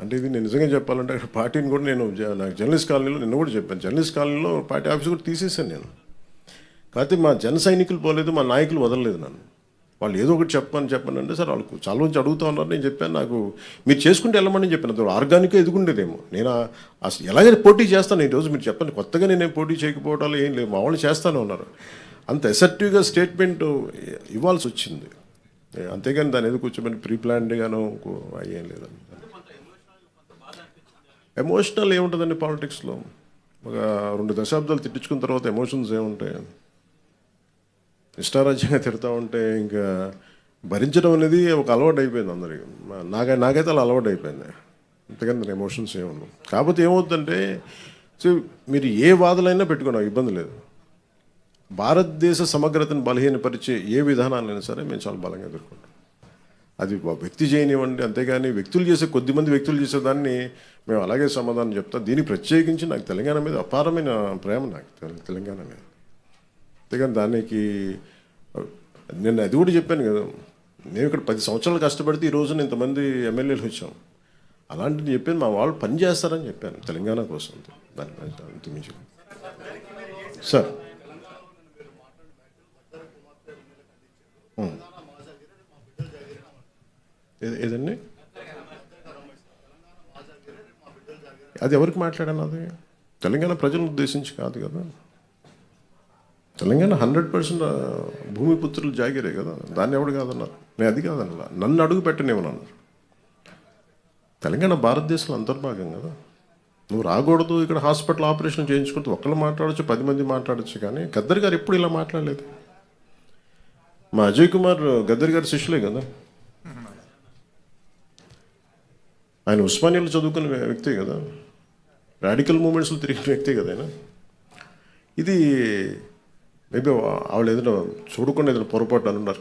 అంటే ఇది నేను నిజంగా చెప్పాలంటే అక్కడ పార్టీని కూడా నాకు జర్నలిస్ట్ కాలనీలో నిన్న కూడా చెప్పాను, జర్నలిస్ట్ కాలనీలో పార్టీ ఆఫీస్ కూడా తీసేసాను నేను. కాకపోతే మా జన సైనికులు పోలేదు, మా నాయకులు వదలలేదు నన్ను. వాళ్ళు ఏదో ఒకటి చెప్పండి అంటే సార్ వాళ్ళు చాలా నుంచి అడుగుతూ ఉన్నారు. నేను చెప్పాను, నాకు మీరు చేసుకుంటే వెళ్ళమని చెప్పాను. అది ఆర్గానిక్గా ఎదుగుండేదేమో. నేను అసలు ఎలాగైనా పోటీ చేస్తాను. ఈరోజు మీరు చెప్పండి, కొత్తగా నేనేం పోటీ చేయకపోవటాలు ఏం లేదు, మా వాళ్ళు చేస్తూనే ఉన్నారు. అంత అసర్టివ్గా స్టేట్మెంట్ ఇవ్వాల్సి వచ్చింది. అంతేగాని దాని ఏదో కూర్చోమని ప్రీ ప్లాన్డ్గానో ఏం లేదండి. ఎమోషనల్ ఏముంటుందండి పాలిటిక్స్లో? ఒక 2 దశాబ్దాలు తిట్టించుకున్న తర్వాత ఎమోషన్స్ ఏముంటాయి? ఇష్టారాజ్యంగా తిడతా ఉంటే ఇంకా భరించడం అనేది ఒక అలవాటు అయిపోయింది అందరికీ. నాకైతే అలా అలవాటు అయిపోయింది. అంతేగాని దాని ఎమోషన్స్ ఏముండవు. కాకపోతే ఏమవుతుందంటే, సో మీరు ఏ వాదనైనా పెట్టుకున్నాం, ఇబ్బంది లేదు. భారతదేశ సమగ్రతను బలహీనపరిచే ఏ విధానాలైనా సరే మేము చాలా బలంగా ఎదుర్కొంటాం. అది వ్యక్తి చేయనివ్వండి, అంతేగాని కొద్దిమంది వ్యక్తులు చేసేదాన్ని మేము అలాగే సమాధానం చెప్తాం. దీనికి ప్రత్యేకించి నాకు తెలంగాణ మీద అపారమైన ప్రేమ, నాకు తెలంగాణ మీద. అంతేగాని దానికి నేను అది కూడా చెప్పాను కదా, నేను ఇక్కడ 10 సంవత్సరాలు కష్టపడితే ఈ రోజున ఇంతమంది ఎమ్మెల్యేలు వచ్చాం. అలాంటిది చెప్పాను, మా వాళ్ళు పని చేస్తారని చెప్పాను తెలంగాణ కోసం. దాని అంతమించి సార్ ఏదండి, అది ఎవరికి మాట్లాడాను? అది తెలంగాణ ప్రజలను ఉద్దేశించి కాదు కదా. తెలంగాణ 100% భూమిపుత్రులు జాగిరే కదా, దాన్ని ఎవడు కాదన్నారు. నేను అది కాదన్నా, నన్ను అడుగు పెట్టనివ్వనన్నారు. తెలంగాణ భారతదేశంలో అంతర్భాగం కదా. నువ్వు రాకూడదు, ఇక్కడ హాస్పిటల్ ఆపరేషన్ చేయించుకుంటూ ఒక్కళ్ళు మాట్లాడచ్చు, 10 మంది మాట్లాడచ్చు. కానీ గద్దర్ గారు ఎప్పుడు ఇలా మాట్లాడలేదు. మా అజయ్ కుమార్ గద్దర్ గారి శిష్యులే కదా. ఆయన ఉస్మానియాలో చదువుకున్న వ్యక్తే కదా, రాడికల్ మూమెంట్స్లో తిరిగిన వ్యక్తే కదా ఆయన. ఇది మేబీ వాళ్ళు ఏదైనా చూడకుండా ఏదైనా పొరపాటు అని ఉన్నారు.